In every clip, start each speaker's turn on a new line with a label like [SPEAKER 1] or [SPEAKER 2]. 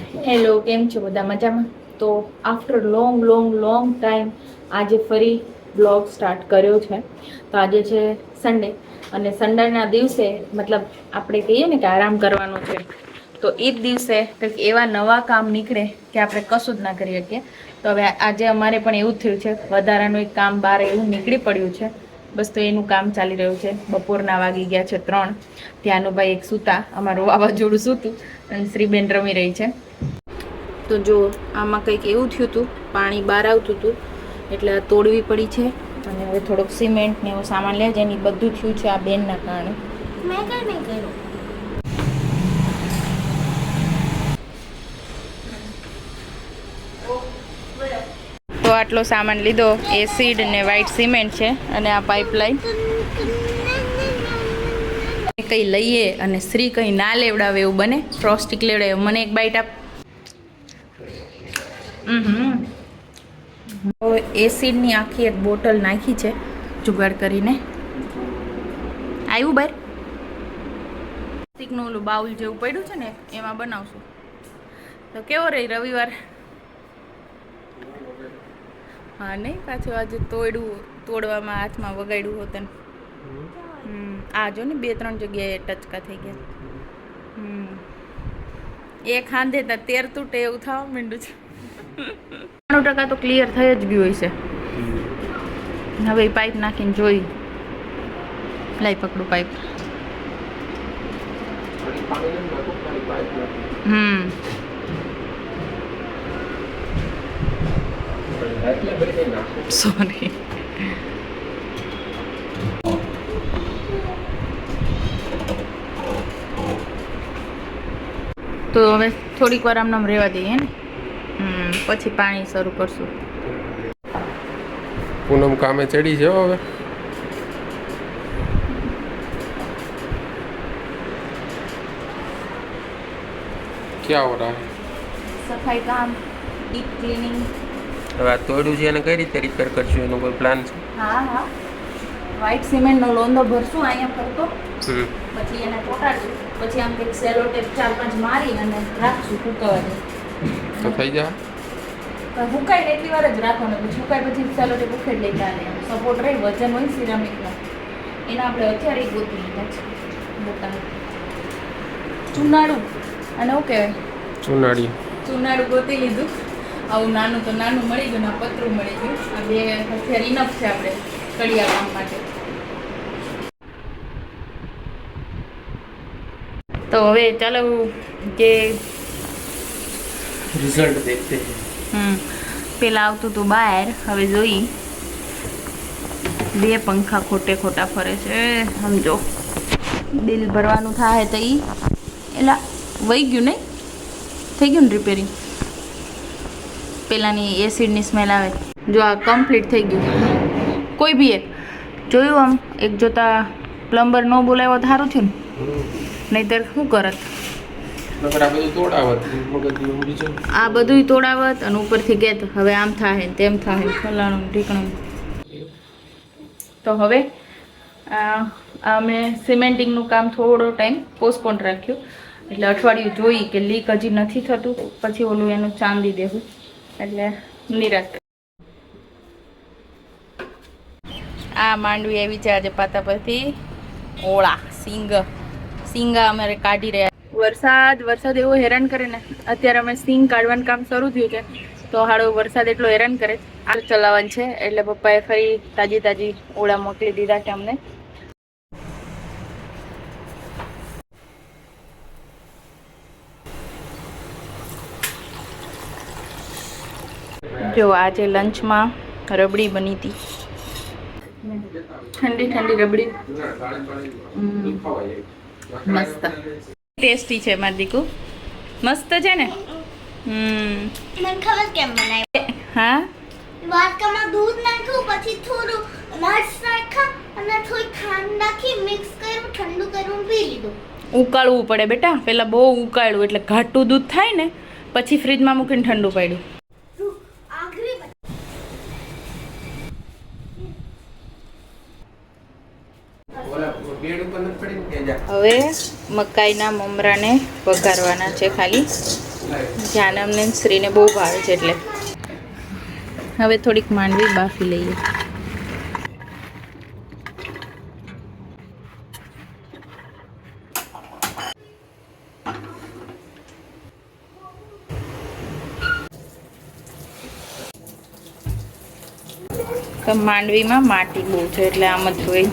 [SPEAKER 1] Hello, કેમ છો બધા મજામાં? તો આફ્ટર લોંગ ટાઈમ આજે ફરી બ્લોગ સ્ટાર્ટ કર્યો છે. તો આજે છે સન્ડે અને સન્ડેના દિવસે મતલબ આપણે કહીએ ને કે આરામ કરવાનો છે. તો એ જ દિવસે કંઈક એવા નવા કામ નીકળે કે આપણે કશું જ ના કરી શકીએ. તો હવે આજે અમારે પણ એવું જ થયું છે. વધારાનું એક કામ બહાર એવું નીકળી પડ્યું છે. બસ તો એનું કામ ચાલી રહ્યું છે. બપોરના વાગી ગયા છે 3. ત્યાંનું ભાઈ એક સૂતા, અમારું વાવાઝોડું સૂતું અને શ્રીબેન રમી રહી છે. તો જો આમાં કંઈક એવું થયું હતું, પાણી બહાર આવતું હતું એટલે આ તોડવી પડી છે. અને હવે થોડોક સિમેન્ટ ને એવો સામાન લે છે. એની બધું થયું છે આ બેનના કારણે. મેં કંઈ નહીં કર્યું. તો આટલો સામાન લીધો. એસિડ ને વ્હાઈટ સિમેન્ટ છે અને આ પાઇપલાઇન. કંઈ લઈએ અને શ્રી કંઈ ના લેવડાવે એવું બને. ફ્રોસ્ટિક લેવડાવે. મને એક બાઈટ આપ. હવે એસિડની આખી એક બોટલ નાખી છે જુગાડ કરીને. આવ્યું બહાર પ્લાસ્ટિકનું ઓલું બાઉલ જેવું પડ્યું છે ને એમાં બનાવશું. તો કેવો રહી રવિવાર? હા નહીં, પાછું આજે તોડવામાં હાથમાં વગાડ્યું હોત ને. આ જો ને 2-3 જગ્યાએ ટચકા થઈ ગયા. એક હાંધે તા 13 તૂટે એવું થવા માંડ્યું છે. 90% તો ક્લિયર થઈ જ ગયું હોય છે. હવે પાઇપ નાખીને જોઈ. લાઈ પકડું પાઇપ. સોરી. તો હવે થોડીક વાર આમ રહેવા દઈએ ને, પછી પાણી શરૂ કરશું.
[SPEAKER 2] પૂનમ કામે ચડી છે હવે. क्या हो रहा है?
[SPEAKER 1] સફાઈ કામ, ડીપ ક્લીનિંગ.
[SPEAKER 2] હવે આ તોડ્યું છે એને કઈ રીતે રિપેર કરશું એનો કોઈ પ્લાન છે?
[SPEAKER 1] હા, વ્હાઈટ સિમેન્ટનો લોંદો ભરશું અહીંયા ફરતો, પછી એને ચોટાડશું, પછી આમ કંઈક સેલો ટેપ 4-5 મારી અને રાખશું સુકવવા દે.
[SPEAKER 2] તો થઈ જાય.
[SPEAKER 1] હુકાય ને એટલી વાર જ રાખવાનો, પછી હુકાય પછી સેલો ટેપ ઉખેડ લઈ ચાલે. સપોર્ટ રહી, વજન હોય સિરામિકનો, એના આપણે અત્યારે ગોતી લીધા છે મોટા. ચુનાડું અને શું કહેવાય? ચુનાડું ગોતી લીધું. આવું નાનું તો નાનું મળી ગયું, આ પતરું મળી ગયું. આ 2 હથિયાર ઇનફ છે આપણે કડિયા કામ માટે. તો હવે ચાલો જે
[SPEAKER 2] રિઝલ્ટ દેખતે હૈ.
[SPEAKER 1] પેલા આવતું હતું બહાર, હવે જોઈ 2 પંખા ખોટા ફરે છે. સમજો બિલ ભરવાનું થાય તો એલા વહી ગયું નહીં, થઈ ગયું ને રિપેરિંગ. પેલાની એસિડની સ્મેલ આવે. જો આ કમ્પ્લીટ થઈ ગયું. કોઈ બી એક જોયું આમ એક જોતા પ્લમ્બર ન બોલાવ્યો તો સારું થયું ને, નહીંતર શું કરત? આ બધું તોડાવત અને ઉપરથી કહેત હવે આમ થાય તેમ થાય ફલાણું ઢીકણું. તો હવે અમે સિમેન્ટિંગનું કામ થોડો ટાઈમ પોસ્ટપોન રાખ્યું. એટલે અઠવાડિયું જોઈ કે લીક હજી નથી થતું, પછી ઓલું એનું ચાંદી દેવું એટલે નિરાશ. આ માંડવી આવી છે આજે પાતા પરથી. ઓળા સિંગા અમારે કાઢી રહ્યા. વરસાદ એવો હેરાન કરે ને. અત્યારે અમે સિંગ કાઢવાનું કામ શરૂ થયું છે તો હાડો વરસાદ એટલો હેરાન કરે. આ ચલાવવાનું છે એટલે પપ્પાએ ફરી તાજી ઓળા મોકલી દીધા છે અમને. જો આજે લંચમાં રબડી બની હતી, ઠંડી રબડી. મસ્ત ટેસ્ટી છે મારી દીકુ, મસ્ત છે ને.
[SPEAKER 3] મને ખબર કેમ બનાવી.
[SPEAKER 1] હા,
[SPEAKER 3] વાટકામાં દૂધ નાખ્યું, પછી થોડું નટ્સ નાખ્યા અને થોડી ખાંડ નાખી મિક્સ કર્યું, ઠંડુ કર્યું, પી લીધું.
[SPEAKER 1] ઉકાળવું પડે બેટા, પેલા બહુ ઉકાળ્યું એટલે ઘાટું દૂધ થાય ને, પછી ફ્રીજમાં મૂકીને ઠંડુ પાડ્યું. હવે મકાઈના મમરાને વઘારવાના છે ખાલી. જાનમને ને શ્રીને બહુ ભાવે છે એટલે હવે થોડીક માંડવી બાફી લઈએ. તો માંડવીમાં માટી બહુ છે એટલે આમ જ હોય.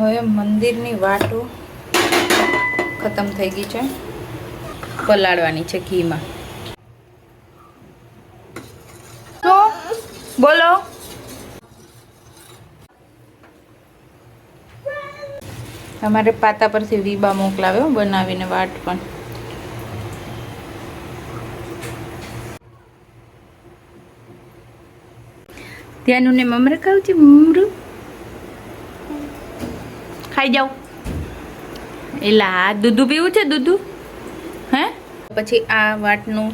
[SPEAKER 1] હવે મંદિરની વાટો ખતમ થઈ ગઈ છે, પલાળવાની છે ઘીમાં. તો બોલો. અમારે પાતા પરથી વીબા મોકલાવ્યો બનાવીને વાટ પણ. ત્યાંનું ને મમરા ખાવું છે, મમરું ખાઈ જાઓ. એલા દૂધું પીવું છે, દૂધું હે. પછી આ વાટનું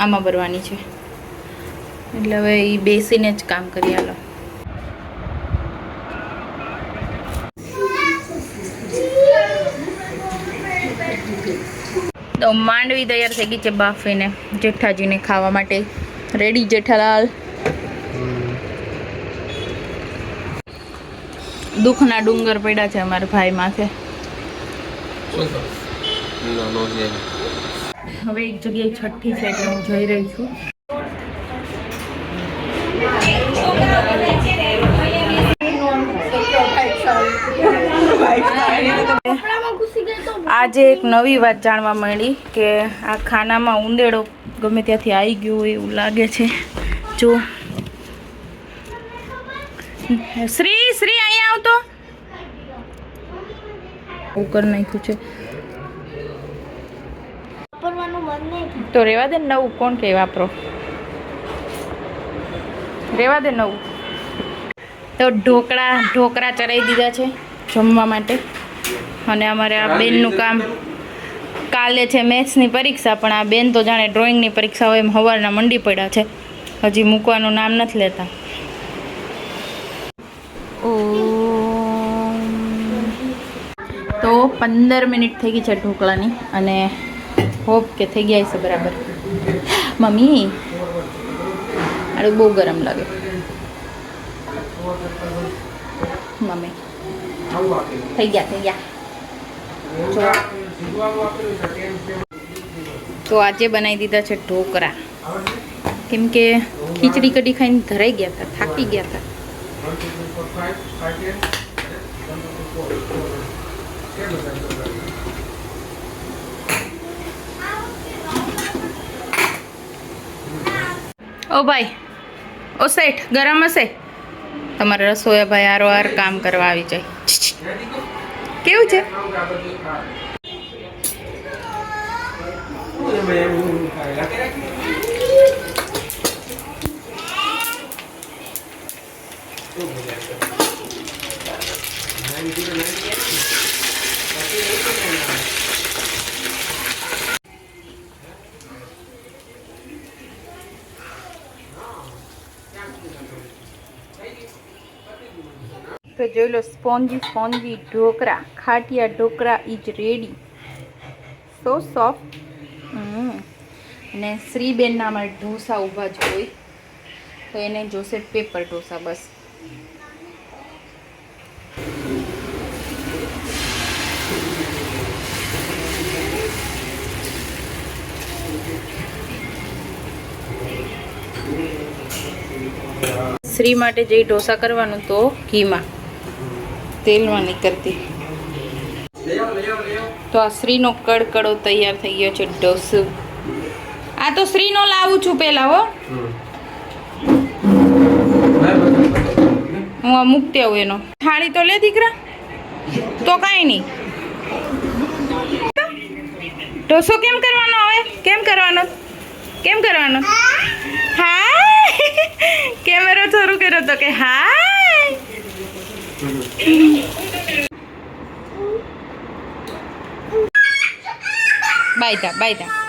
[SPEAKER 1] આમાં ભરવાની છે એટલે હવે એ બેસીને જ કામ કરી આલો. તો માંડવી તૈયાર થઈ ગઈ છે બાફીને જેઠાજીને ખાવા માટે રેડી. જેઠાલાલ દુઃખના ડુંગર પડ્યા છે અમારા ભાઈ માથે. હવે એક જગ્યાએ છઠ્ઠી છે એટલે હું જઈ રહી છું. આજે એક નવી વાત જાણવા મળી કે આ ખાનામાં ઉંદેડો ગમે ત્યાંથી આવી ગયો હોય એવું લાગે છે. જો શ્રી શ્રી અહીંયા આવતો ઉપર નાખ્યું છે તો રેવા દે. નવું કોણ કે વાપરો, રેવા દે નવું. તો ઢોકળા ચડાવી દીધા છે જમવા માટે. અને અમારે આ બેનનું કામ, કાલે છે મેથ્સની પરીક્ષા પણ આ બેન તો જાણે ડ્રોઈંગની પરીક્ષા હોય એમ સવારના મંડી પડ્યા છે, હજી મૂકવાનું નામ નથી લેતા. તો 15 મિનિટ થઈ ગઈ છે ઢોકળાની અને હોપ કે થઈ ગયા છે બરાબર. મમ્મી આડું બહુ ગરમ લાગે મમ્મી. થઈ ગયા. તો આજે બનાવી દીધા છે ઢોકળા, કેમ કે ખીચડી કઢી ખાઈને ધરાઈ ગયા હતા, થાકી ગયા હતા. ઓ ભાઈ, ઓ શેઠ ગરમ હશે? તમારે રસોઈ ભાઈ આરોહાર કામ કરવા આવી જાય. કેવું છે? તો જોઈ લો, સ્પોન્જી ઢોકળા, ખાટિયા dhokla is ready. So soft. અને શ્રીબેનના અમારે ઢોસા ઊભા જ હોય તો એને જોશે પેપર ઢોસા બસ. શ્રી માટે જે ઢોસા કરવાનું તો ઘીમાં, તેલમાં નહીં કરતી. તો આ શ્રીનો કડકડો તૈયાર થઈ ગયો છે ઢોસો. આ તો શ્રીનો લાવું છું પેલા હો, હું આ મૂકતી આવું એનો. થાળી તો લે દીકરા, તો કાંઈ નહીં. ઢોસો કેમ કરવાનો હવે? કેમ કરવાનો? હા, કેમેરો શરૂ કર્યો તો કે હાય. બાય તા